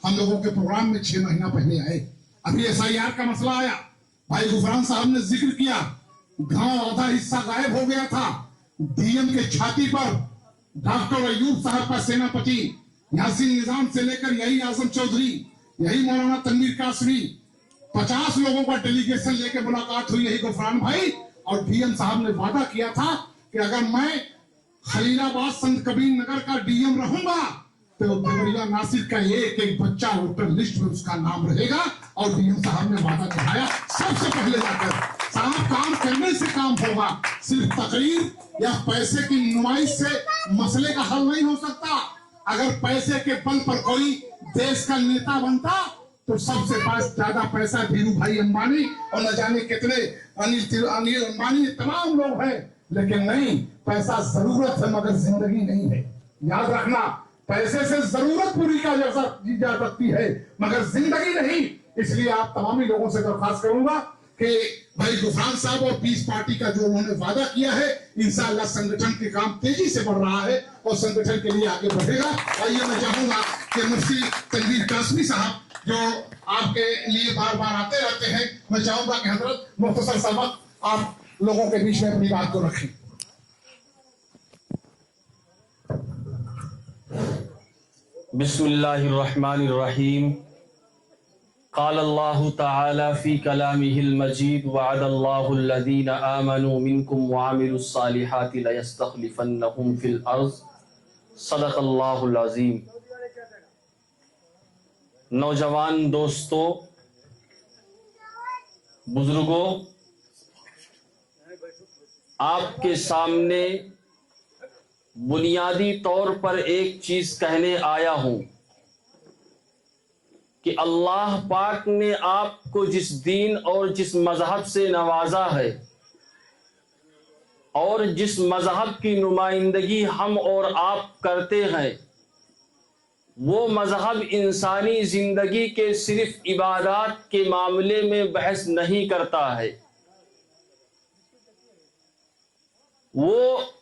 हम लोगों के प्रोग्राम में 6 महीना पहले आए। अभी SIR का मसला आया, भाई गुफरान साहब ने जिक्र किया, गांव आधा हिस्सा गायब हो गया था। डीएम के छाती पर डॉक्टर अयूब साहब का सेनापति, यासीन निजाम से लेकर यही आजम चौधरी, यही मौलाना तनवीर कासमी, 50 लोगों का डेलीगेशन लेकर मुलाकात हुई यही गुफरान भाई। और डीएम साहब ने वादा किया था कि अगर मैं खलीलाबाद संत कबीर नगर का डीएम रहूंगा तो देवरिया नासिर का एक एक बच्चा वोटर लिस्ट में उसका नाम रहेगा। और डीएम साहब ने वादा निभाया सबसे पहले जाकर। साहब, काम करने से काम होगा, सिर्फ तकरीर या पैसे की नुमाइश से मसले का हल नहीं हो सकता। अगर पैसे के बल पर कोई देश का नेता बनता तो सबसे पास ज्यादा पैसा धीरू भाई अंबानी और न जाने कितने अनिल अंबानी, तमाम लोग हैं। लेकिन नहीं, पैसा जरूरत है मगर जिंदगी नहीं है। याद रखना, पैसे से जरूरत पूरी की जा सकती है मगर जिंदगी नहीं। इसलिए आप तमामी लोगों से दरखास्त करूंगा कि भाई गुफरान साहब और पीस पार्टी का जो उन्होंने वादा किया है, इंशाअल्लाह संगठन के काम तेजी से बढ़ रहा है और संगठन के लिए आगे बढ़ेगा। आइए मैं चाहूंगा कि मुफ्ती तनवीर कासमी साहब जो आपके लिए बार बार आते रहते हैं, मैं चाहूंगा कि हजरत मुख्तसर सबक आप लोगों के बीच में अपनी बात को रखें। बिस्मिल्लाहिर्रहमानिर्रहीम। क़ाल अल्लाहु तआला फ़ी कलामिहिल मजीद वअदल्लाहुल्लज़ीना आमनू मिनकुम वअमिलुस्सालिहाति लयस्तख़लिफ़न्नहुम फ़िल अर्ज़। सदक़ल्लाहुल अज़ीम। नौजवान दोस्तों, बुजुर्गों, आपके सामने बुनियादी तौर पर एक चीज कहने आया हूं कि अल्लाह पाक ने आपको जिस दीन और जिस मजहब से नवाजा है और जिस मजहब की नुमाइंदगी हम और आप करते हैं, वो मजहब इंसानी जिंदगी के सिर्फ इबादत के मामले में बहस नहीं करता है। वो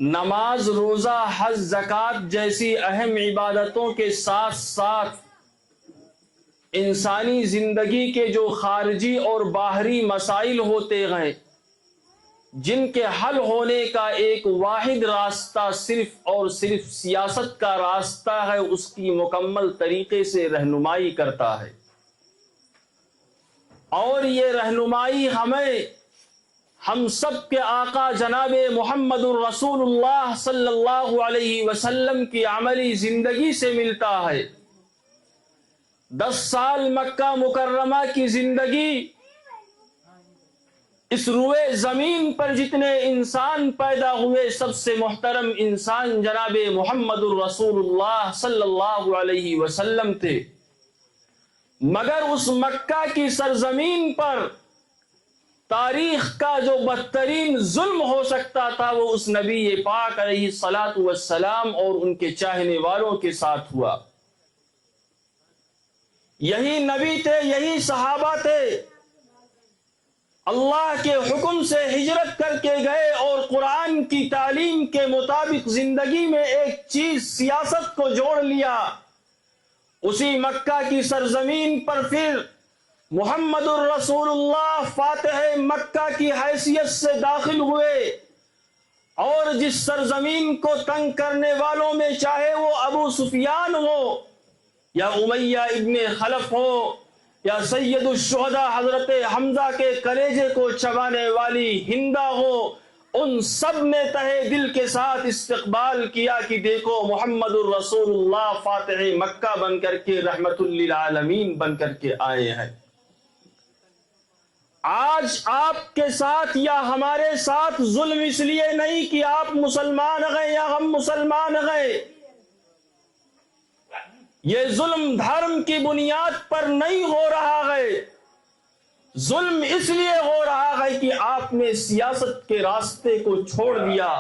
नमाज, रोजा, हज, ज़कात जैसी अहम इबादतों के साथ साथ इंसानी जिंदगी के जो खारजी और बाहरी मसाइल होते हैं, जिनके हल होने का एक वाहिद रास्ता सिर्फ और सिर्फ सियासत का रास्ता है, उसकी मुकम्मल तरीके से रहनुमाई करता है। और ये रहनुमाई हमें हम सब के आका जनाबे मुहम्मदुर रसूलुल्लाह सल्लल्लाहु अलैहि वसल्लम की अमली जिंदगी से मिलता है। 10 साल मक्का मुकर्रमा की जिंदगी, इस रुए जमीन पर जितने इंसान पैदा हुए, सबसे मोहतरम इंसान जनाबे मुहम्मदुर रसूलुल्लाह सल्लल्लाहु अलैहि वसल्लम थे। मगर उस मक्का की सरजमीन पर तारीख का जो बदतरीन जुल्म हो सकता था, वो उस नबी पाक अलैहिस्सलातु वस्सलाम और उनके चाहने वालों के साथ हुआ। यही नबी थे, यही सहाबा थे, अल्लाह के हुक्म से हिजरत करके गए और कुरान की तालीम के मुताबिक जिंदगी में एक चीज सियासत को जोड़ लिया। उसी मक्का की सरजमीन पर फिर मुहम्मदुर रसूलुल्लाह फातिह मक्का की हैसियत से दाखिल हुए और जिस सरजमीन को तंग करने वालों में, चाहे वो अबू सुफियान हो या उमैया इब्ने खलफ हो या सैयदुश्शुहदा हजरत हमजा के कलेजे को चबाने वाली हिंदा हो, उन सब ने तहे दिल के साथ इस्तकबाल किया कि देखो मुहम्मदुर रसूलुल्लाह फातिह मक्का बनकर के रहमतुल लिल आलमीन बनकर के आए हैं। आज आपके साथ या हमारे साथ जुल्म इसलिए नहीं कि आप मुसलमान गए या हम मुसलमान गए। ये जुल्म धर्म की बुनियाद पर नहीं हो रहा है। जुल्म इसलिए हो रहा है कि आपने सियासत के रास्ते को छोड़ दिया।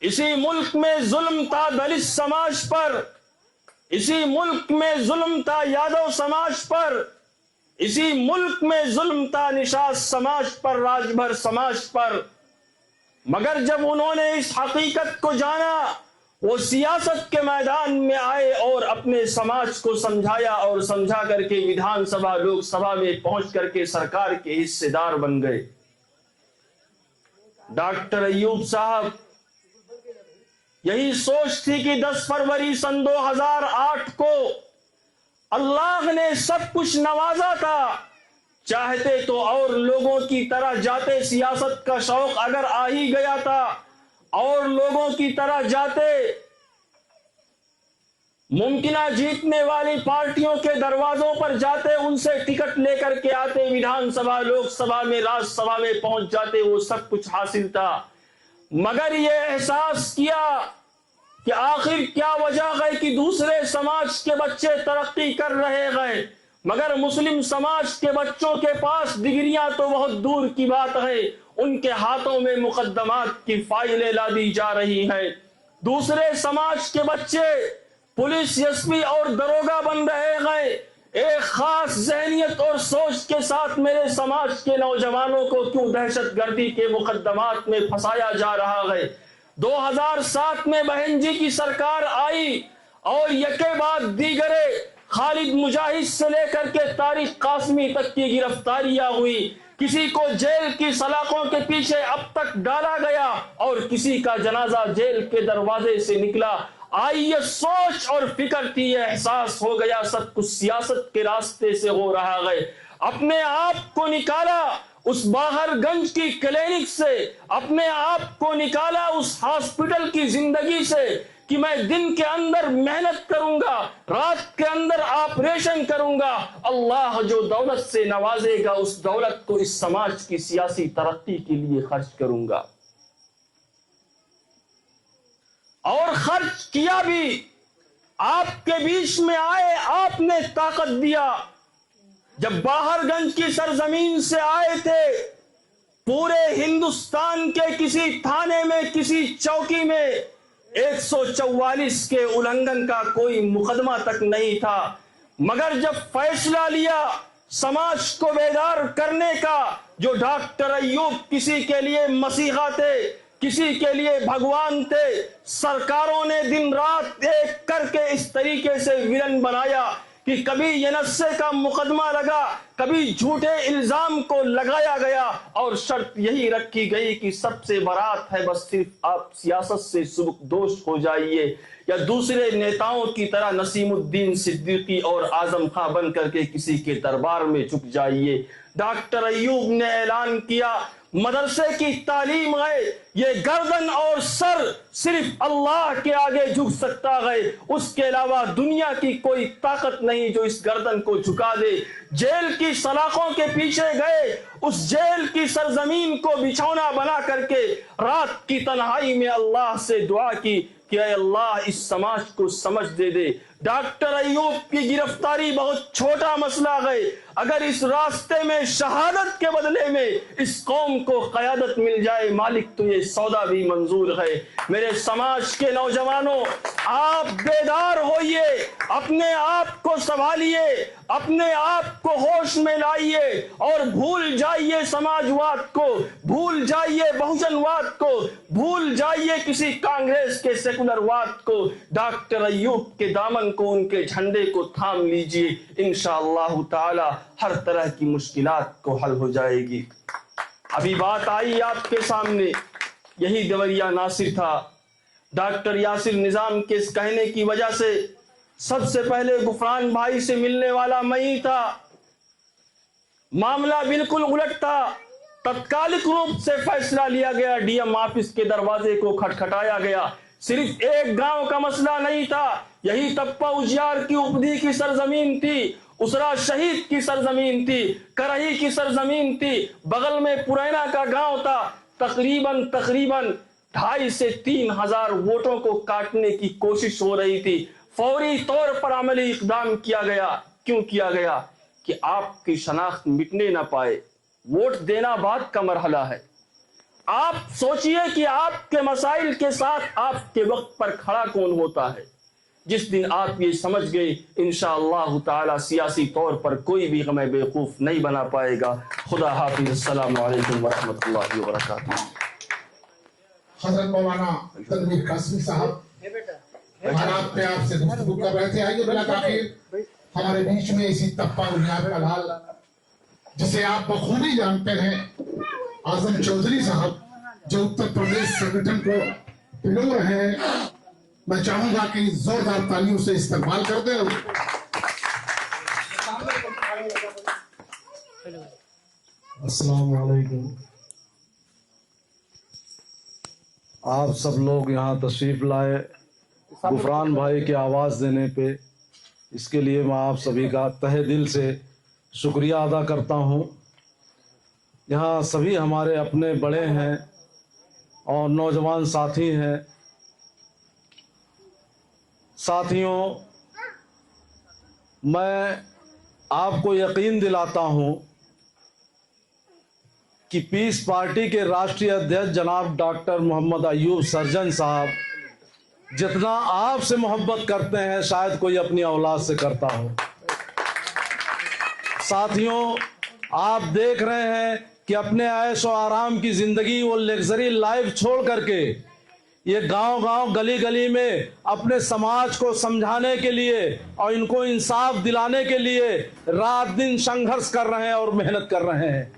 इसी मुल्क में जुल्म था दलित समाज पर, इसी मुल्क में जुल्म था यादव समाज पर, इसी मुल्क में जुल्म था निषाद समाज पर, राजभर समाज पर। मगर जब उन्होंने इस हकीकत को जाना, वो सियासत के मैदान में आए और अपने समाज को समझाया और समझा करके विधानसभा लोकसभा में पहुंच करके सरकार के हिस्सेदार बन गए। डॉक्टर अय्यूब साहब, यही सोच थी कि 10 फरवरी सन 2008 को अल्लाह ने सब कुछ नवाजा था, चाहते तो और लोगों की तरह जाते, सियासत का शौक अगर आ ही गया था और लोगों की तरह जाते, मुमकिना जीतने वाली पार्टियों के दरवाजों पर जाते, उनसे टिकट लेकर के आते, विधानसभा लोकसभा में राज्यसभा में पहुंच जाते, वो सब कुछ हासिल था। मगर ये एहसास किया कि आखिर क्या वजह है कि दूसरे समाज के बच्चे तरक्की कर रहे हैं, मगर मुस्लिम समाज के बच्चों के पास डिग्रियां तो बहुत दूर की बात है, उनके हाथों में मुकद्दमात की फाइलें ला दी जा रही हैं। दूसरे समाज के बच्चे पुलिस, एसपी और दरोगा बन रहे हैं। एक खास जहनियत और सोच के साथ मेरे समाज के नौजवानों को क्यों दहशतगर्दी के मुकद्दमात में फंसाया जा रहा है। 2007 में बहन जी की सरकार आई और यके बाद दीगरे खालिद मुजाहिद से लेकर के तारिक कासमी तक की गिरफ्तारियां हुई। किसी को जेल की सलाखों के पीछे अब तक डाला गया और किसी का जनाजा जेल के दरवाजे से निकला। आई ये सोच और फिक्र थी, ये एहसास हो गया सब कुछ सियासत के रास्ते से हो रहा है। अपने आप को निकाला उस बाहरगंज की क्लिनिक से, अपने आप को निकाला उस हॉस्पिटल की जिंदगी से कि मैं दिन के अंदर मेहनत करूंगा, रात के अंदर ऑपरेशन करूंगा। अल्लाह जो दौलत से नवाजेगा उस दौलत को इस समाज की सियासी तरक्की के लिए खर्च करूंगा। और खर्च किया भी। आपके बीच में आए, आपने ताकत दिया। जब बाहरगंज की सरजमीन से आए थे, पूरे हिंदुस्तान के किसी थाने में, किसी चौकी में 144 के उल्लंघन का कोई मुकदमा तक नहीं था। मगर जब फैसला लिया समाज को बेदार करने का, जो डॉक्टर अय्यूब किसी के लिए मसीहा थे, किसी के लिए भगवान थे, सरकारों ने दिन रात एक करके इस तरीके से विलन बनाया कि कभी ये नशे का मुकदमा लगा, कभी झूठे इल्जाम को लगाया गया और शर्त यही रखी गई कि सबसे बरात है, बस सिर्फ आप सियासत से सुबकदोश हो जाइए या दूसरे नेताओं की तरह नसीमुद्दीन सिद्दीकी और आजम खां बन करके किसी के दरबार में झुक जाइए। डॉक्टर अय्यूब ने ऐलान किया, मदरसे की तालीम है, ये गर्दन और सर सिर्फ अल्लाह के आगे झुक सकता है, उसके अलावा दुनिया की कोई ताकत नहीं जो इस गर्दन को झुका दे। जेल की सलाखों के पीछे गए, उस जेल की सरजमीन को बिछौना बना करके रात की तन्हाई में अल्लाह से दुआ की कि अल्लाह इस समाज को समझ दे दे। डॉक्टर अय्यूब की गिरफ्तारी बहुत छोटा मसला है, अगर इस रास्ते में शहादत के बदले में इस कौम को क़यादत मिल जाए, मालिक तो ये सौदा भी मंजूर है। मेरे समाज के नौजवानों, आप बेदार होइए, अपने आप को संभालिए, अपने आप को होश में लाइए और भूल जाइए समाजवाद को, भूल जाइए बहुजनवाद को, भूल जाइए किसी कांग्रेस के सेकुलरवाद को। डॉक्टर अय्यूब के दामन को, उनके झंडे को थाम लीजिए, इंशाअल्लाह ताला हर तरह की मुश्किलात को हल हो जाएगी। अभी बात आई आपके सामने, यही देवरिया नासिर था। डॉक्टर यासिर निजाम के इस कहने की वजह से सबसे पहले गुफरान भाई से मिलने वाला मैं ही था। मामला बिल्कुल उलट था। तत्कालिक रूप से फैसला लिया गया, डीएम ऑफिस के दरवाजे को खटखटाया गया। सिर्फ एक गांव का मसला नहीं था, यही तप्पा उजियार की उपदी की सरजमीन थी, उसरा शहीद की सरजमीन थी, करही की सरजमीन थी, बगल में पुरैना का गांव था। तकरीबन 2,500 से 3,000 वोटों को काटने की कोशिश हो रही थी। फौरी तौर पर अमली इकदाम किया गया। क्यों किया गया? कि आपकी शनाख्त मिटने ना पाए। वोट देना बाद का मरहला है। आप सोचिए कि आपके मसाइल के साथ आपके वक्त पर खड़ा कौन होता है। जिस दिन आप ये समझ गए, इंशाअल्लाह ताला सियासी तौर पर कोई भी हमें बेवकूफ नहीं बना पाएगा। खुदा हाफिज़। अस्सलामु अलैकुम व रहमतुल्लाहि व बरकातुहू। हज़रत मौलाना तनवीर कासमी साहब हालात पे आपसे गुफ्तगू कर रहे थे। आइए बिला ताखिर हमारे बीच में इसी तप्पा उन्याल जिसे आप बखूबी जानते हैं, आजम चौधरी साहब, जो उत्तर प्रदेश संगठन को पिलो रहे हैं, मैं चाहूंगा कि जोरदार तालियों से इस्तेमाल कर दें। अस्सलाम वालेकुम। आप सब लोग यहाँ तशरीफ लाए गुफरान भाई के आवाज़ देने पे, इसके लिए मैं आप सभी का तहे दिल से शुक्रिया अदा करता हूँ। यहाँ सभी हमारे अपने बड़े हैं और नौजवान साथी हैं। साथियों, मैं आपको यकीन दिलाता हूँ कि पीस पार्टी के राष्ट्रीय अध्यक्ष जनाब डॉक्टर मोहम्मद अयूब सर्जन साहब जितना आपसे मोहब्बत करते हैं शायद कोई अपनी औलाद से करता हो। साथियों, आप देख रहे हैं कि अपने ऐश और आराम की जिंदगी, वो लग्जरी लाइफ छोड़ करके ये गांव-गांव गली-गली में अपने समाज को समझाने के लिए और इनको इंसाफ दिलाने के लिए रात दिन संघर्ष कर रहे हैं और मेहनत कर रहे हैं।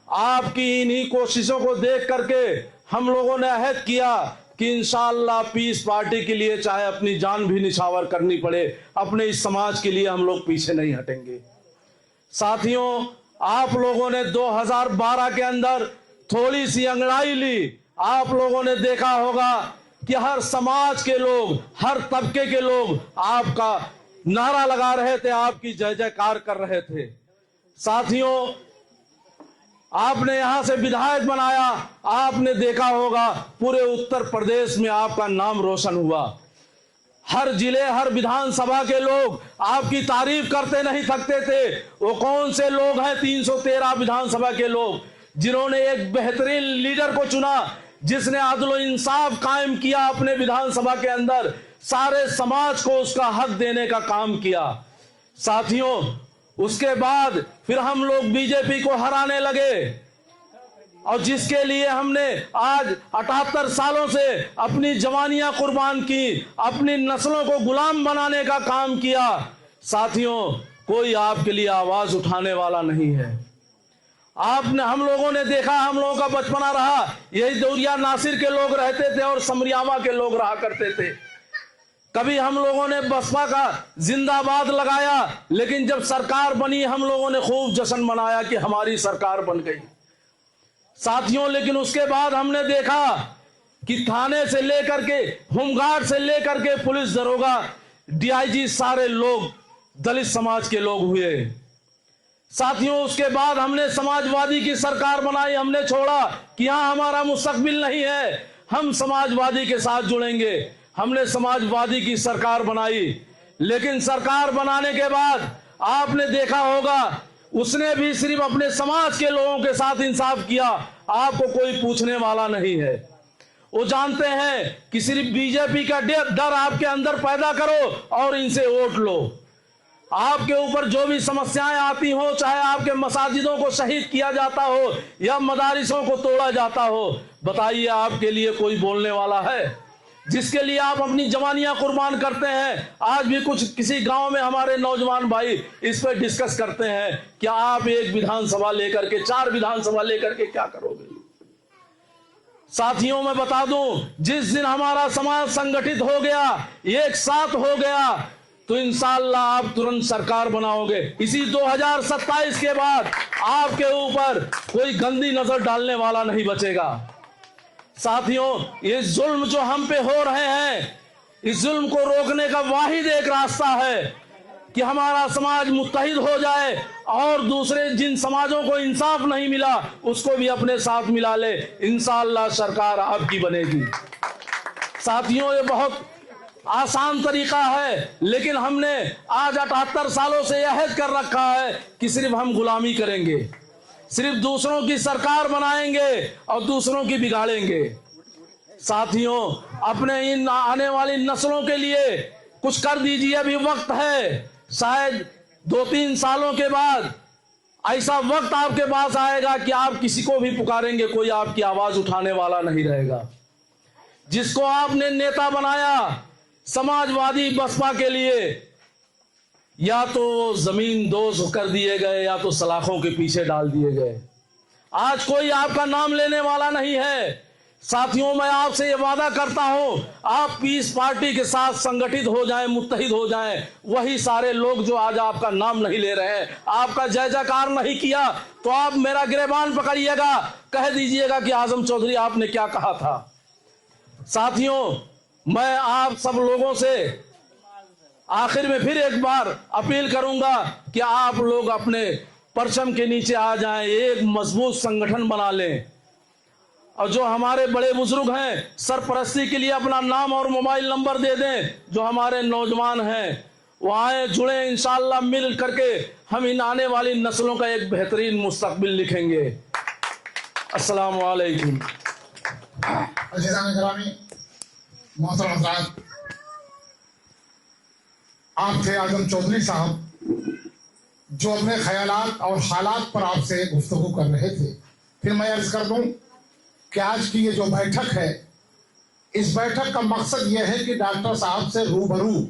आपकी इन्हीं कोशिशों को देख करके हम लोगों ने अहद किया कि इंशाअल्लाह पीस पार्टी के लिए चाहे अपनी जान भी निछावर करनी पड़े, अपने इस समाज के लिए हम लोग पीछे नहीं हटेंगे। साथियों, आप लोगों ने 2012 के अंदर थोड़ी सी अंगड़ाई ली। आप लोगों ने देखा होगा कि हर समाज के लोग, हर तबके के लोग आपका नारा लगा रहे थे, आपकी जय जयकार कर रहे थे। साथियों, आपने यहां से विधायक बनाया, आपने देखा होगा पूरे उत्तर प्रदेश में आपका नाम रोशन हुआ। हर जिले, हर विधानसभा के लोग आपकी तारीफ करते नहीं थकते थे। वो कौन से लोग हैं? 313 विधानसभा के लोग जिन्होंने एक बेहतरीन लीडर को चुना, जिसने अदल इंसाफ कायम किया अपने विधानसभा के अंदर, सारे समाज को उसका हक देने का काम किया। साथियों, उसके बाद फिर हम लोग बीजेपी को हराने लगे और जिसके लिए हमने आज 78 सालों से अपनी जवानियां कुर्बान की, अपनी नस्लों को गुलाम बनाने का काम किया। साथियों, कोई आपके लिए आवाज उठाने वाला नहीं है। हम लोगों ने देखा, हम लोगों का बचपना रहा, यही दौरिया नासिर के लोग रहते थे और समरियामा के लोग रहा करते थे। कभी हम लोगों ने बसपा का जिंदाबाद लगाया, लेकिन जब सरकार बनी हम लोगों ने खूब जश्न मनाया कि हमारी सरकार बन गई। साथियों, लेकिन उसके बाद हमने देखा कि थाने से लेकर के, होमगार्ड से लेकर के पुलिस दरोगा, डीआईजी, सारे लोग दलित समाज के लोग हुए। साथियों, उसके बाद हमने समाजवादी की सरकार बनाई। हमने छोड़ा कि यहां हमारा मुस्तकबिल नहीं है, हम समाजवादी के साथ जुड़ेंगे। हमने समाजवादी की सरकार बनाई, लेकिन सरकार बनाने के बाद आपने देखा होगा उसने भी सिर्फ अपने समाज के लोगों के साथ इंसाफ किया। आपको कोई पूछने वाला नहीं है। वो जानते हैं कि सिर्फ बीजेपी का डर आपके अंदर पैदा करो और इनसे वोट लो। आपके ऊपर जो भी समस्याएं आती हो, चाहे आपके मसाजिदों को शहीद किया जाता हो या मदारिसों को तोड़ा जाता हो, बताइए आपके लिए कोई बोलने वाला है? जिसके लिए आप अपनी जवानियां कुर्बान करते हैं। आज भी किसी गांव में हमारे नौजवान भाई इस पर डिस्कस करते हैं कि आप एक विधानसभा लेकर के, 4 विधानसभा लेकर के क्या करोगे। साथियों, मैं बता दूं, जिस दिन हमारा समाज संगठित हो गया, एक साथ हो गया, तो इंशाअल्लाह आप तुरंत सरकार बनाओगे। इसी 2027 के बाद आपके ऊपर कोई गंदी नजर डालने वाला नहीं बचेगा। साथियों, ये जुल्म जो हम पे हो रहे हैं, इस जुल्म को रोकने का वाहिद एक रास्ता है कि हमारा समाज मुत्तहिद हो जाए और दूसरे जिन समाजों को इंसाफ नहीं मिला उसको भी अपने साथ मिला ले। इंशाअल्लाह सरकार आपकी बनेगी। साथियों, ये बहुत आसान तरीका है, लेकिन हमने आज 78 सालों से यह अहद कर रखा है कि सिर्फ हम गुलामी करेंगे, सिर्फ दूसरों की सरकार बनाएंगे और दूसरों की बिगाड़ेंगे। साथियों, अपने इन आने वाली नस्लों के लिए कुछ कर दीजिए, अभी वक्त है। शायद 2-3 सालों के बाद ऐसा वक्त आपके पास आएगा कि आप किसी को भी पुकारेंगे, कोई आपकी आवाज उठाने वाला नहीं रहेगा। जिसको आपने नेता बनाया, समाजवादी बसपा के लिए या तो जमीन दोज कर दिए गए या तो सलाखों के पीछे डाल दिए गए। आज कोई आपका नाम लेने वाला नहीं है। साथियों, मैं आपसे ये वादा करता हूं, आप पीस पार्टी के साथ संगठित हो जाएं, मुत्तहिद हो जाएं। वही सारे लोग जो आज आपका नाम नहीं ले रहे हैं, आपका जय जयकार नहीं किया, तो आप मेरा गिरेबान पकड़िएगा, कह दीजिएगा कि आजम चौधरी आपने क्या कहा था। साथियों, मैं आप सब लोगों से आखिर में फिर एक बार अपील करूंगा कि आप लोग अपने परचम के नीचे आ जाएं, एक मजबूत संगठन बना लें। और जो हमारे बड़े बुजुर्ग हैं, सरपरस्ती के लिए अपना नाम और मोबाइल नंबर दे दें। जो हमारे नौजवान हैं वो आए, जुड़े, इंशाअल्लाह मिल करके हम इन आने वाली नस्लों का एक बेहतरीन मुस्तकबिल लिखेंगे। अस्सलाम वालेकुम। मोहतरम हज़रात, आप थे आजम चौधरी साहब जो अपने ख्यालात और हालात पर आपसे गुफ्तगू कर रहे थे। फिर मैं अर्ज कर दूं कि आज की ये जो बैठक है, इस बैठक का मकसद ये है कि डॉक्टर साहब से रूबरू,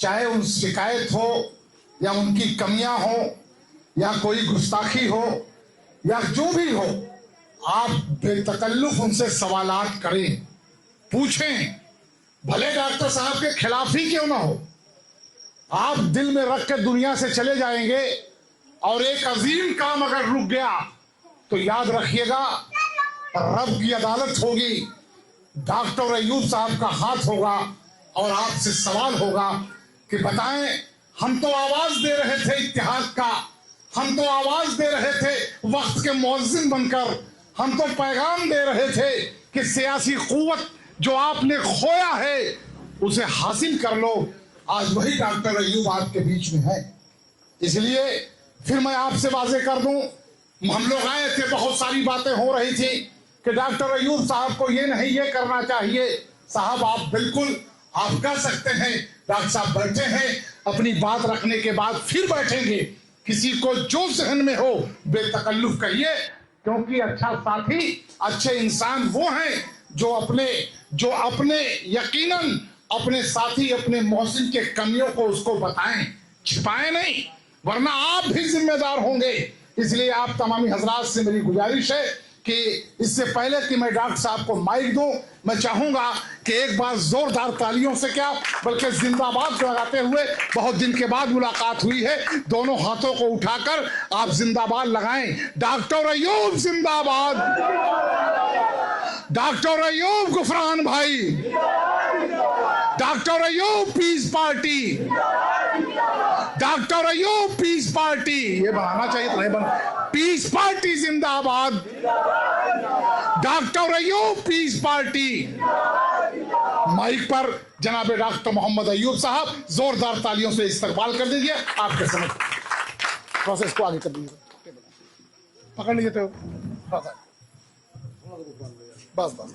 चाहे उन शिकायत हो या उनकी कमियां हो या कोई गुस्ताखी हो या जो भी हो, आप बेतकल्लुफ उनसे सवालात करें, पूछें। भले डॉक्टर साहब के खिलाफ ही क्यों ना हो, आप दिल में रख के दुनिया से चले जाएंगे और एक अजीम काम अगर रुक गया तो याद रखिएगा, रब की अदालत होगी, डॉक्टर अयूब साहब का हाथ होगा और आपसे सवाल होगा कि बताएं, हम तो आवाज दे रहे थे इत्तेहाद का, हम तो आवाज दे रहे थे वक्त के मुअज्जिन बनकर, हम तो पैगाम दे रहे थे कि सियासी कुव्वत जो आपने खोया है उसे हासिल कर लो। आज वही डॉक्टर अयूब आपके बीच में है। इसलिए फिर मैं आपसे वाजे कर दूं, हम लोग आए थे, बहुत सारी बातें हो रही थी कि डॉक्टर अयूब साहब को ये नहीं ये करना चाहिए। साहब, आप बिल्कुल आप कर सकते हैं। डॉक्टर साहब बैठे हैं, अपनी बात रखने के बाद फिर बैठेंगे। किसी को जो जहन में हो बेतकल्लुफ कहिए, क्योंकि अच्छा साथी, अच्छे इंसान वो हैं जो अपने यकीनन अपने साथी, अपने मोहसिन के कमियों को उसको बताएं, छिपाएं नहीं, वरना आप भी जिम्मेदार होंगे। इसलिए आप तमामी हजरात से मेरी गुजारिश है कि इससे पहले कि मैं डॉक्टर साहब को माइक दूं, मैं चाहूंगा कि एक बार जोरदार तालियों से क्या बल्कि जिंदाबाद लगाते हुए, बहुत दिन के बाद मुलाकात हुई है, दोनों हाथों को उठाकर आप जिंदाबाद लगाएं। डॉक्टर अयूब जिंदाबाद, डॉक्टर अयूब गुफरान भाई, डॉक्टर अयूब पीस पार्टी, डॉक्टर अयूब पीस पार्टी, ये बनाना चाहिए था, नहीं बना। पीस पार्टी जिंदाबाद, डॉक्टर अयूब पीस पार्टी। माइक पर जनाब डॉक्टर मोहम्मद अयूब साहब जोरदार तालियों से इस्तकबाल कर दीजिए। आपके समझ प्रोसेस को आगे कर दीजिए, पकड़ लीजिए तो बस बस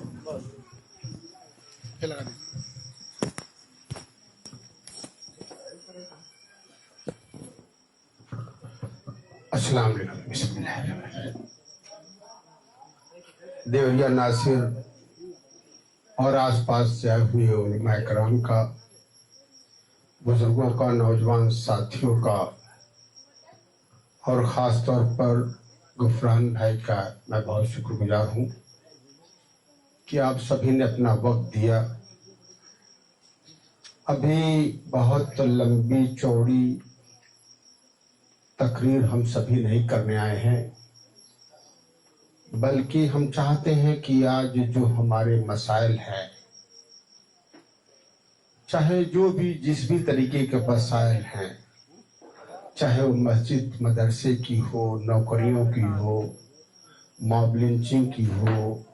लगा दीजिए। अस्सलाम वालेकुम। देवरिया नासिर और आसपास से आए हुए उलमा कराम का, बुजुर्गों का, नौजवान साथियों का और ख़ास तौर पर गुफरान भाई का मैं बहुत शुक्रगुजार हूँ कि आप सभी ने अपना वक्त दिया। अभी बहुत लंबी चौड़ी तकरीर हम सभी नहीं करने आए हैं, बल्कि हम चाहते हैं कि आज जो हमारे मसाइल हैं, चाहे जो भी जिस भी तरीके के मसाइल हैं, चाहे वो मस्जिद मदरसे की हो, नौकरियों की हो, मॉब लिंचिंग की हो,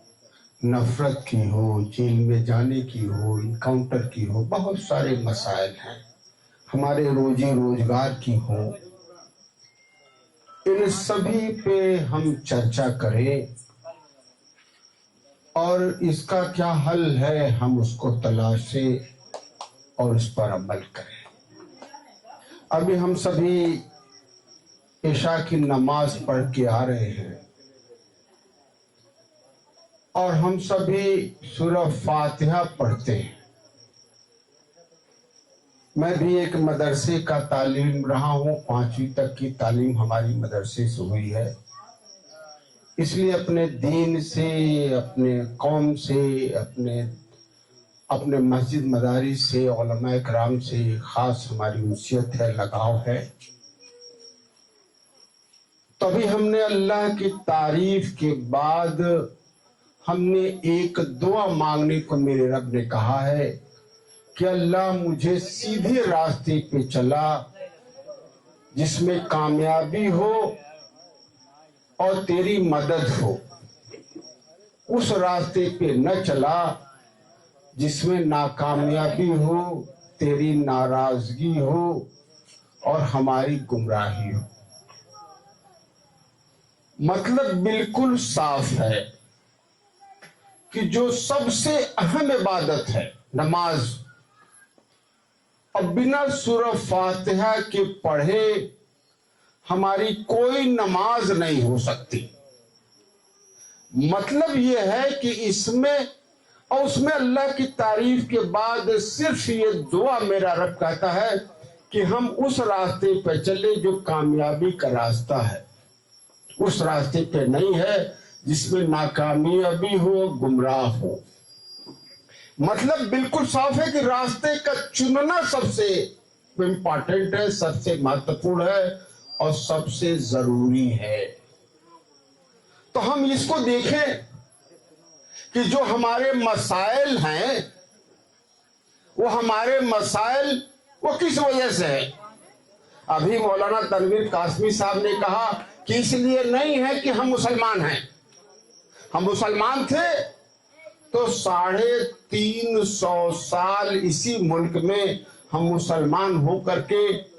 नफरत की हो, जेल में जाने की हो, इनकाउंटर की हो, बहुत सारे मसाइल हैं, हमारे रोजी रोजगार की हो, इन सभी पे हम चर्चा करें और इसका क्या हल है हम उसको तलाशें और उस पर अमल करें। अभी हम सभी इशा की नमाज पढ़ के आ रहे हैं और हम सभी सूरह फातिहा पढ़ते हैं। मैं भी एक मदरसे का तालीम रहा हूँ, 5वीं तक की तालीम हमारी मदरसे से हुई है। इसलिए अपने दीन से, अपने कौम से, अपने मस्जिद मदारिस से, उलमा इकराम से खास हमारी उनसियत है, लगाव है। तभी हमने अल्लाह की तारीफ के बाद हमने एक दुआ मांगने को मेरे रब ने कहा है कि अल्लाह मुझे सीधे रास्ते पे चला जिसमें कामयाबी हो और तेरी मदद हो, उस रास्ते पे न चला जिसमें नाकामयाबी हो, तेरी नाराजगी हो और हमारी गुमराही हो। मतलब बिल्कुल साफ है कि जो सबसे अहम इबादत है नमाज, और बिना सूरह फातिहा के पढ़े हमारी कोई नमाज नहीं हो सकती। मतलब यह है कि इसमें और उसमें अल्लाह की तारीफ के बाद सिर्फ ये दुआ मेरा रब कहता है कि हम उस रास्ते पर चले जो कामयाबी का रास्ता है, उस रास्ते पे नहीं है जिसमें नाकामयाबी हो, गुमराह हो। मतलब बिल्कुल साफ है कि रास्ते का चुनना सबसे इंपॉर्टेंट है, सबसे महत्वपूर्ण है और सबसे जरूरी है। तो हम इसको देखें कि जो हमारे मसाइल हैं वो हमारे मसाइल वो किस वजह से है। अभी मौलाना तनवीर कासमी साहब ने कहा कि इसलिए नहीं है कि हम मुसलमान हैं। हम मुसलमान थे तो 350 साल इसी मुल्क में हम मुसलमान होकर के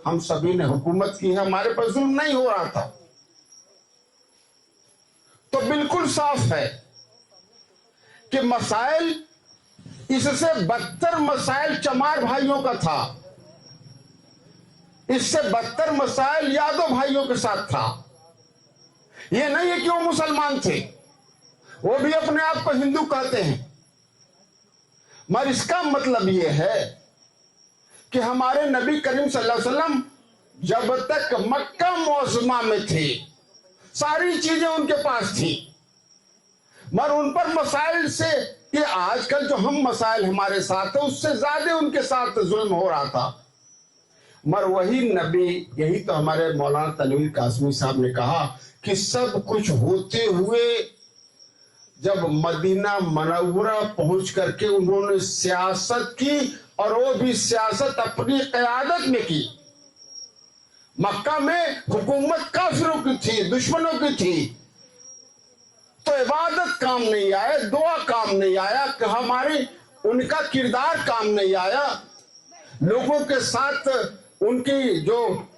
हम सभी ने हुकूमत की है, हमारे पर जुल्म नहीं हो रहा था। तो बिल्कुल साफ है कि मसाइल, इससे बदतर मसाइल चमार भाइयों का था, इससे बदतर मसाइल यादव भाइयों के साथ था। ये नहीं है कि वो मुसलमान थे, वो भी अपने आप को हिंदू कहते हैं, मगर इसका मतलब ये है कि हमारे नबी करीम सल्लल्लाहु अलैहि वसल्लम जब तक मक्का मुअज़्ज़मा में थे सारी चीजें उनके पास थी, मगर उन पर मसाइल से, ये आजकल जो हम मसाइल हमारे साथ है उससे ज्यादा उनके साथ जुल्म हो रहा था। मगर वही नबी, यही तो हमारे मौलाना तनवीर कासमी साहब ने कहा कि सब कुछ होते हुए जब मदीना मनव्वरा पहुंच करके उन्होंने सियासत की, और वो भी सियासत अपनी क़यादत में की। मक्का में हुकूमत काफिरों की थी, दुश्मनों की थी, तो इबादत काम नहीं आया, दुआ काम नहीं आया, कि हमारी उनका किरदार काम नहीं आया, लोगों के साथ उनकी जो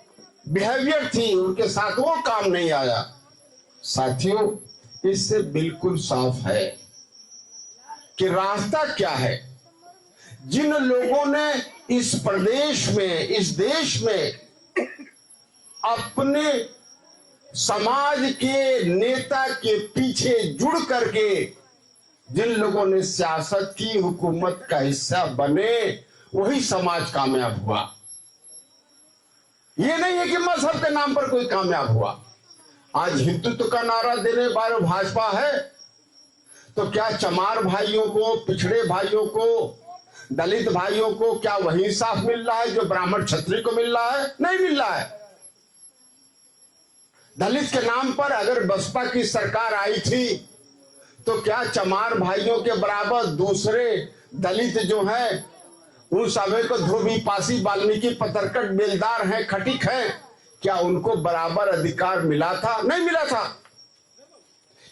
बिहेवियर थी उनके साथ वो काम नहीं आया। साथियों, इससे बिल्कुल साफ है कि रास्ता क्या है। जिन लोगों ने इस प्रदेश में, इस देश में अपने समाज के नेता के पीछे जुड़ करके जिन लोगों ने सियासत की, हुकूमत का हिस्सा बने, वही समाज कामयाब हुआ। ये नहीं है कि मजहब के नाम पर कोई कामयाब हुआ। आज हिंदुत्व का नारा देने वाले भाजपा है, तो क्या चमार भाइयों को, पिछड़े भाइयों को, दलित भाइयों को क्या वही इंसाफ मिल रहा है जो ब्राह्मण क्षत्रिय को मिल रहा है? नहीं मिल रहा है। दलित के नाम पर अगर बसपा की सरकार आई थी तो क्या चमार भाइयों के बराबर दूसरे दलित जो है, उन सभी को धोबी, पासी, वाल्मीकि, पतरकट, बेलदार हैं, खटिक हैं, क्या उनको बराबर अधिकार मिला था? नहीं मिला था।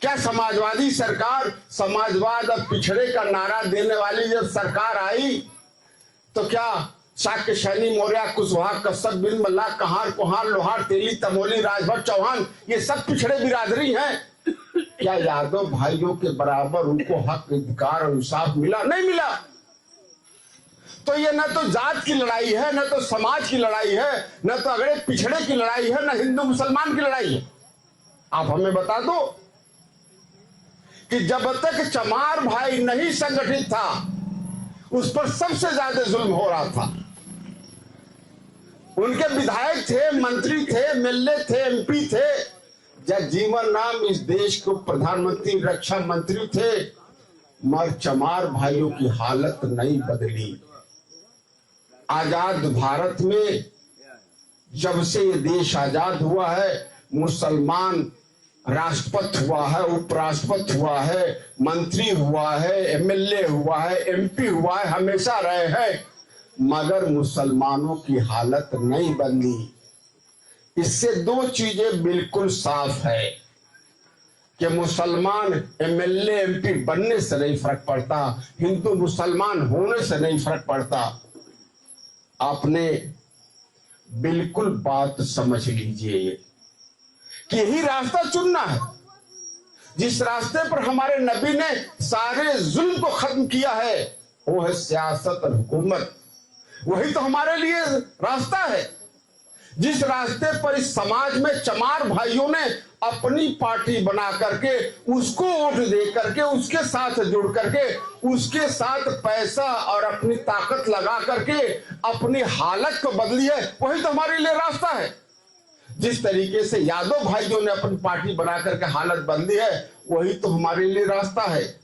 क्या समाजवादी सरकार, समाजवाद और पिछड़े का नारा देने वाली जब सरकार आई तो क्या शाक्य, शैनी, मौर्य, कुशवाहा, कश्यप, बिन, मल्ला, कहार, कुहार, लोहार, तेली, तमोली, राजभर, चौहान, ये सब पिछड़े बिरादरी हैं? क्या यादव भाइयों के बराबर उनको हक, अधिकार और इंसाफ मिला? नहीं मिला। तो ये न तो जात की लड़ाई है, न तो समाज की लड़ाई है, न तो अगड़े पिछड़े की लड़ाई है, न हिंदू मुसलमान की लड़ाई है। आप हमें बता दो कि जब तक चमार भाई नहीं संगठित था उस पर सबसे ज्यादा जुल्म हो रहा था। उनके विधायक थे, मंत्री थे, एमएलए थे, एमपी थे। जगजीवन राम इस देश के प्रधानमंत्री, रक्षा मंत्री थे, मगर चमार भाइयों की हालत नहीं बदली। आजाद भारत में जब से ये देश आजाद हुआ है, मुसलमान राष्ट्रपति हुआ है, उपराष्ट्रपति हुआ है, मंत्री हुआ है, एमएलए हुआ है, एमपी हुआ है, हमेशा रहे हैं, मगर मुसलमानों की हालत नहीं बदली। इससे दो चीजें बिल्कुल साफ है कि मुसलमान एमएलए एमपी बनने से नहीं फर्क पड़ता, हिंदू मुसलमान होने से नहीं फर्क पड़ता। आपने बिल्कुल बात समझ लीजिए कि यही रास्ता चुनना है, जिस रास्ते पर हमारे नबी ने सारे जुल्म को खत्म किया है, वो है सियासत और हुकूमत। वही तो हमारे लिए रास्ता है। जिस रास्ते पर इस समाज में चमार भाइयों ने अपनी पार्टी बना करके, उसको वोट दे करके, उसके साथ जुड़ करके, उसके साथ पैसा और अपनी ताकत लगा करके अपनी हालत को बदली है, वही तो हमारे लिए रास्ता है। जिस तरीके से यादव भाइयों ने अपनी पार्टी बना करके हालत बदली है, वही तो हमारे लिए रास्ता है।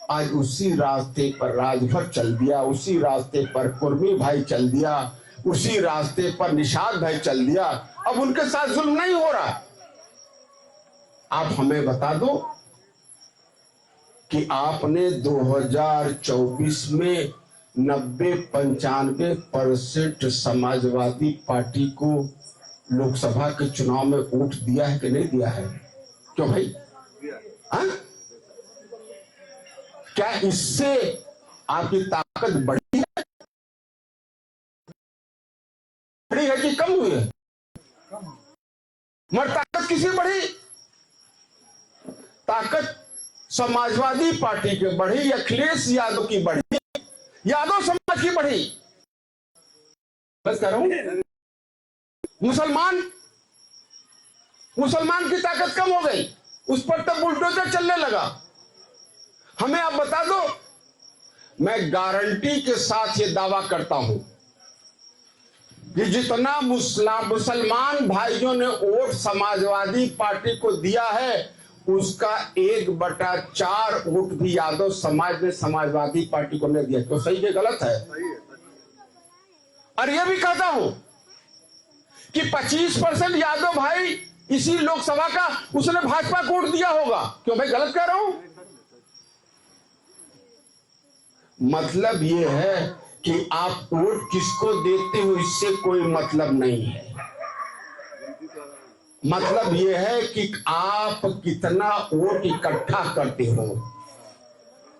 आज उसी रास्ते पर राजभर चल दिया, उसी रास्ते पर कुर्मी भाई चल दिया, उसी रास्ते पर निषाद भाई चल दिया। अब उनके साथ जुल्म नहीं हो रहा। आप हमें बता दो कि आपने 2024 में 90-95% समाजवादी पार्टी को लोकसभा के चुनाव में वोट दिया है कि नहीं दिया है? क्यों भाई? हाँ? क्या इससे आपकी ताकत बढ़ी है कि कम हुई है? मगर ताकत किसी बढ़ी? ताकत समाजवादी पार्टी की बढ़ी, अखिलेश यादव की बढ़ी, यादव समाज की बढ़ी। बस कह रहा हूं, मुसलमान की ताकत कम हो गई, उस पर तो बुलडोजर चलने लगा। हमें आप बता दो, मैं गारंटी के साथ ये दावा करता हूं कि जितना मुसलमान भाइयों ने वोट समाजवादी पार्टी को दिया है, उसका 1/4 वोट भी यादव समाज ने समाजवादी पार्टी को नहीं दिया। तो सही है गलत है? और यह भी कहता हूं कि 25% यादव भाई इसी लोकसभा का उसने भाजपा को वोट दिया होगा। क्यों भाई गलत कह रहा हूं? मतलब यह है कि आप वोट किसको देते हो इससे कोई मतलब नहीं है। मतलब यह है कि आप कितना वोट इकट्ठा करते हो,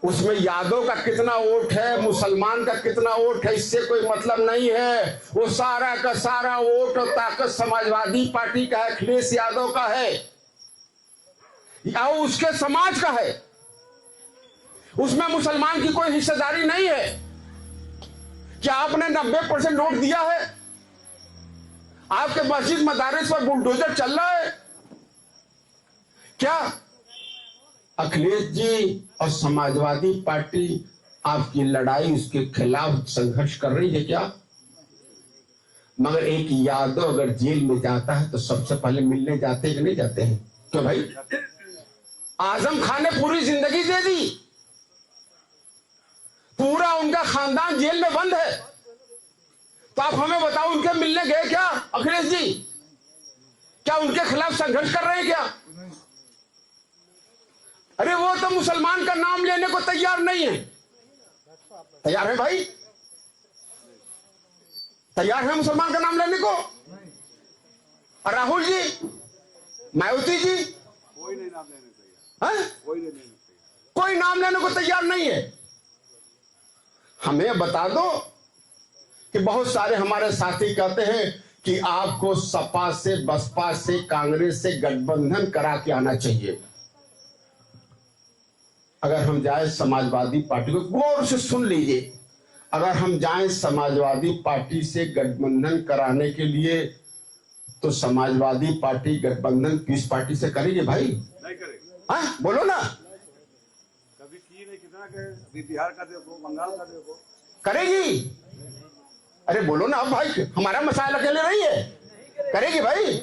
उसमें यादव का कितना वोट है, मुसलमान का कितना वोट है, इससे कोई मतलब नहीं है। वो सारा का सारा वोट और ताकत समाजवादी पार्टी का है, अखिलेश यादव का है या उसके समाज का है। उसमें मुसलमान की कोई हिस्सेदारी नहीं है। क्या आपने 90% वोट दिया है? आपके मस्जिद मदारिस पर बुलडोजर चल रहा है क्या? अखिलेश जी और समाजवादी पार्टी आपकी लड़ाई उसके खिलाफ संघर्ष कर रही है क्या? मगर एक यादव अगर जेल में जाता है तो सबसे पहले मिलने जाते हैं कि नहीं जाते हैं? क्यों भाई? आजम खान ने पूरी जिंदगी दे दी, पूरा उनका खानदान जेल में बंद है, तो आप हमें बताओ उनके मिलने गए क्या अखिलेश जी? क्या उनके खिलाफ संघर्ष कर रहे हैं क्या? अरे वो तो मुसलमान का नाम लेने को तैयार नहीं है। तैयार है भाई? तैयार है मुसलमान का नाम लेने को? और राहुल जी, मायावती जी, कोई नहीं नाम लेने तैयार, कोई नाम लेने को तैयार नहीं है। हमें बता दो कि बहुत सारे हमारे साथी कहते हैं कि आपको सपा से, बसपा से, कांग्रेस से गठबंधन करा के आना चाहिए। अगर हम जाए समाजवादी पार्टी को, गौर से सुन लीजिए, अगर हम जाएं समाजवादी पार्टी से गठबंधन कराने के लिए, तो समाजवादी पार्टी गठबंधन किस पार्टी से करेगी भाई? नहीं करेगी। हाँ बोलो ना। कभी की नहीं, कितना कहे? अभी बिहार का देखो, बंगाल का देखो, करेगी? अरे बोलो ना अब भाई, हमारा मसाला अकेले नहीं है, करेगी भाई।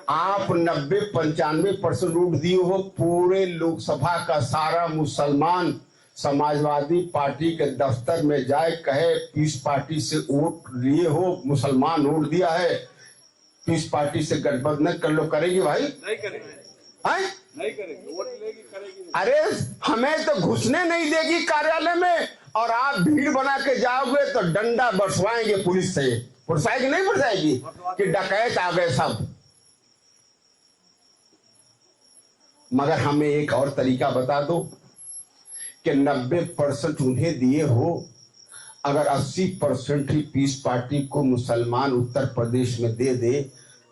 आप 90-95% वोट दिए हो, पूरे लोकसभा का सारा मुसलमान समाजवादी पार्टी के दफ्तर में जाए, कहे पीस पार्टी से वोट लिए हो, मुसलमान वोट दिया है, पीस पार्टी से गठबंधन कर लो, करेगी भाई? नहीं करेगी। नहीं करेगी, वोट लेगी, करेगी। अरे हमें तो घुसने नहीं देगी कार्यालय में, और आप भीड़ बना के जाओगे तो डंडा बरसवाएंगे पुलिस से। बरसाएगी नहीं बरसाएगी कि डकैत आ गए सब। मगर हमें एक और तरीका बता दो कि 90% उन्हें दिए हो, अगर 80% ही पीस पार्टी को मुसलमान उत्तर प्रदेश में दे दे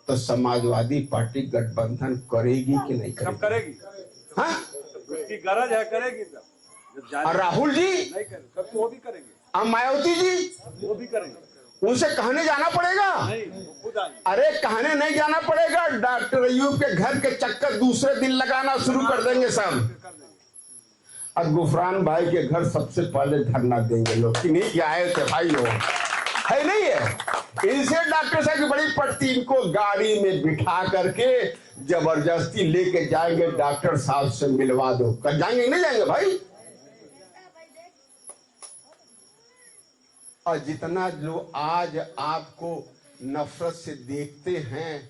तो समाजवादी पार्टी गठबंधन करेगी कि नहीं करेगी? करेगी। हाँ, उसकी गरज है, करेगी। और राहुल जी नहीं करेंगे, वो भी करेंगे। और मायावती जी वो भी करेंगे। उनसे कहने जाना पड़ेगा? नहीं, खुद आएंगे। अरे कहने नहीं जाना पड़ेगा, डॉक्टर अयूब के घर के चक्कर दूसरे दिन लगाना शुरू कर देंगे सब। और गुफरान भाई के घर सबसे पहले धरना देंगे लोग कि नहीं, क्या है तो भाई हो है नहीं है। इनसे डॉक्टर साहब की बड़ी पड़ती, इनको गाड़ी में बिठा करके जबरदस्ती लेके जाएंगे, डॉक्टर साहब से मिलवा दो, कर जाएंगे नहीं जाएंगे भाई? और जितना जो आज आपको नफरत से देखते हैं,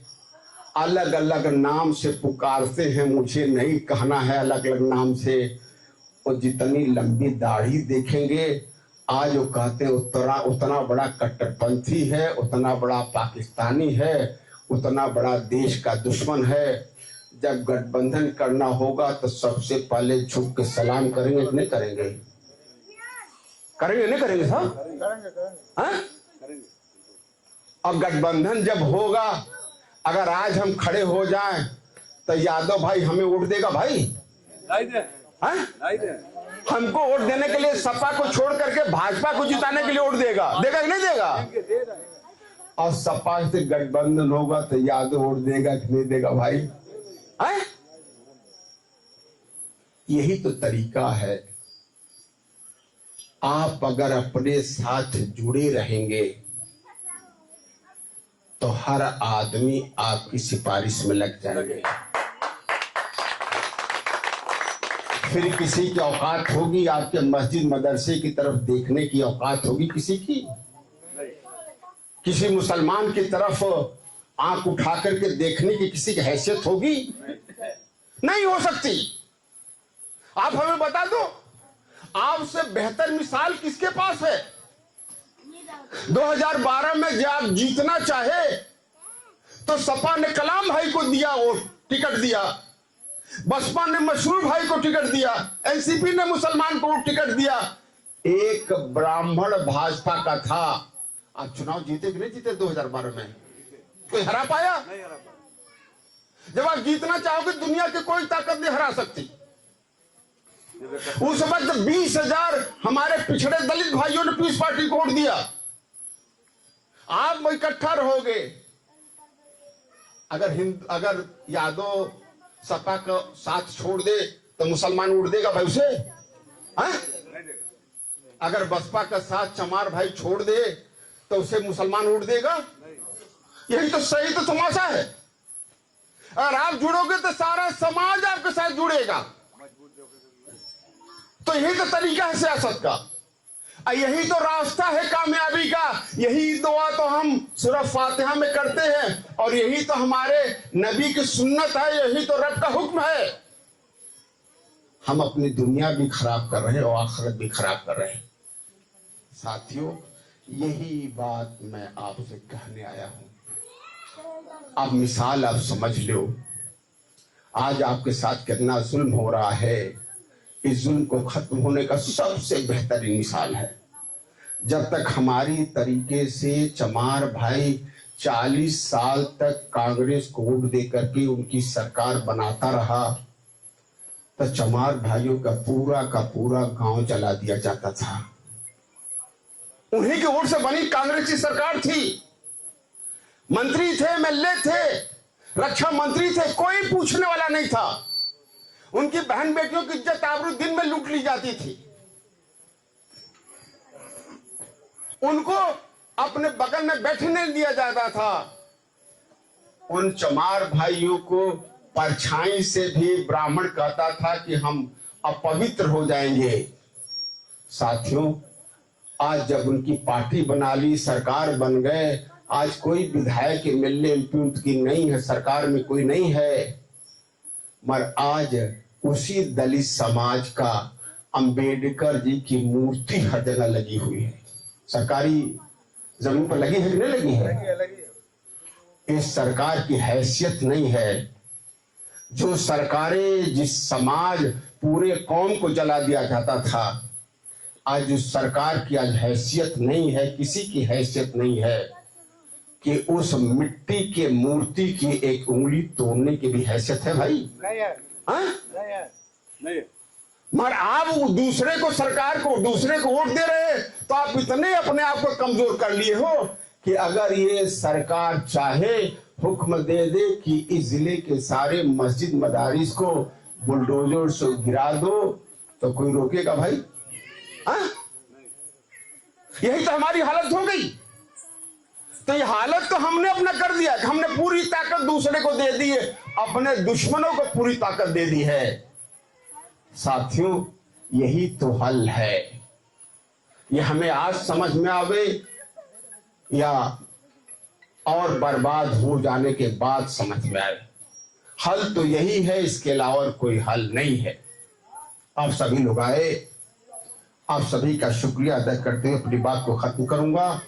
अलग अलग नाम से पुकारते हैं, मुझे नहीं कहना है अलग अलग नाम से, और जितनी लंबी दाढ़ी देखेंगे आज वो कहते हैं उतना बड़ा कट्टरपंथी है, उतना बड़ा पाकिस्तानी है, उतना बड़ा देश का दुश्मन है। जब गठबंधन करना होगा तो सबसे पहले झुक के सलाम करेंगे कि नहीं करेंगे? करेंगे नहीं करेंगे साहब? करेंगे। और गठबंधन जब होगा, अगर आज हम खड़े हो जाएं तो यादव भाई हमें वोट देगा भाई? नहीं दे। नहीं दे। हमको वोट देने के लिए सपा को छोड़ करके भाजपा को जिताने के लिए वोट देगा? देगा कि नहीं देगा? और सपा से गठबंधन होगा तो यादव वोट देगा कि नहीं देगा भाई? यही तो तरीका है। आप अगर अपने साथ जुड़े रहेंगे तो हर आदमी आपकी सिफारिश में लग जाएंगे। फिर किसी की औकात होगी आपके मस्जिद मदरसे की तरफ देखने की औकात होगी किसी की? किसी मुसलमान की तरफ आंख उठा करके देखने की किसी की हैसियत होगी? नहीं हो सकती। आप हमें बता दो, आपसे बेहतर मिसाल किसके पास है? 2012 में जब आप जीतना चाहे तो सपा ने कलाम भाई को दिया, वो टिकट दिया, बसपा ने मशरूर भाई को टिकट दिया, एनसीपी ने मुसलमान को टिकट दिया, एक ब्राह्मण भाजपा का था। आप चुनाव जीते कि नहीं जीते 2012 में? कोई हरा पाया? नहीं हरा पाया। जब आप जीतना चाहोगे दुनिया की कोई ताकत नहीं हरा सकती। उस वक्त 20,000 हमारे पिछड़े दलित भाइयों ने पीस पार्टी को वोट दिया। आप इकट्ठा रहोगे। अगर यादव सपा का साथ छोड़ दे तो मुसलमान वोट देगा भाई उसे? अगर बसपा का साथ चमार भाई छोड़ दे तो उसे मुसलमान वोट देगा? यही तो सही तो तमाशा है। अगर आप जुड़ोगे तो सारा समाज आपके साथ जुड़ेगा। तो यही तो तरीका है सियासत का, यही तो रास्ता है कामयाबी का। यही दुआ तो हम सूरह फातिहा में करते हैं और यही तो हमारे नबी की सुन्नत है, यही तो रब का हुक्म है। हम अपनी दुनिया भी खराब कर रहे हैं और आखिरत भी खराब कर रहे हैं। साथियों, यही बात मैं आपसे कहने आया हूं। अब मिसाल आप समझ लो, आज आपके साथ कितना जुल्म हो रहा है। इस जुल्म को खत्म होने का सबसे बेहतरीन मिसाल है, जब तक हमारी तरीके से चमार भाई 40 साल तक कांग्रेस को वोट दे करके उनकी सरकार बनाता रहा तो चमार भाइयों का पूरा गांव जला दिया जाता था। उन्हीं के वोट से बनी कांग्रेस की सरकार थी। मंत्री थे, एमएलए थे, रक्षा मंत्री थे, कोई पूछने वाला नहीं था। उनकी बहन बेटियों की इज्जत आबरू दिन में लूट ली जाती थी। उनको अपने बगल में बैठने दिया जाता था। उन चमार भाइयों को परछाई से भी ब्राह्मण कहता था कि हम अपवित्र हो जाएंगे। साथियों, आज जब उनकी पार्टी बना ली, सरकार बन गए, आज कोई विधायक एमएलए एमपी की नहीं है, सरकार में कोई नहीं है, मगर आज उसी दलित समाज का अंबेडकर जी की मूर्ति हर जगह लगी हुई है। सरकारी जमीन पर लगी है कि नहीं लगी है? इस सरकार की हैसियत नहीं है। जो सरकारें, जिस समाज पूरे कौम को जला दिया जाता था, आज उस सरकार की आज हैसियत नहीं है, किसी की हैसियत नहीं है कि उस मिट्टी के मूर्ति की एक उंगली तोड़ने की भी हैसियत है भाई? नहीं है। हाँ? नहीं है। मगर आप दूसरे को, सरकार को, दूसरे को वोट दे रहे हैं, तो आप इतने अपने आप को कमजोर कर लिए हो कि अगर ये सरकार चाहे हुक्म दे दे कि इस जिले के सारे मस्जिद मदारिस को बुलडोजर से गिरा दो, तो कोई रोकेगा भाई? हाँ? यही तो हमारी हालत हो गई। तो ये हालत तो हमने अपना कर दिया, हमने पूरी ताकत दूसरे को दे दी है, अपने दुश्मनों को पूरी ताकत दे दी है। साथियों, यही तो हल है। ये हमें आज समझ में आवे या और बर्बाद हो जाने के बाद समझ में आए, हल तो यही है, इसके अलावा कोई हल नहीं है। आप सभी लोग आए, आप सभी का शुक्रिया अदा करते हुए अपनी बात को खत्म करूंगा।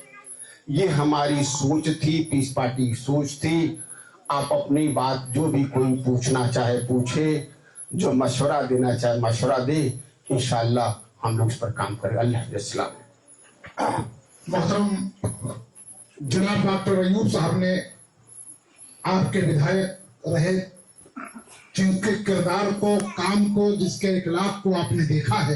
ये हमारी सोच थी, पीस पार्टी की सोच थी। आप अपनी बात जो भी कोई पूछना चाहे पूछे, जो मशवरा देना चाहे मशवरा दे, इंशाअल्लाह हम लोग इस पर काम करें। अल्लाह हाफ़िज़। मोहतरम जनाब डॉक्टर अयूब साहब ने आपके विधायक रहे, जिनके किरदार को, काम को, जिसके इखलाक को आपने देखा है,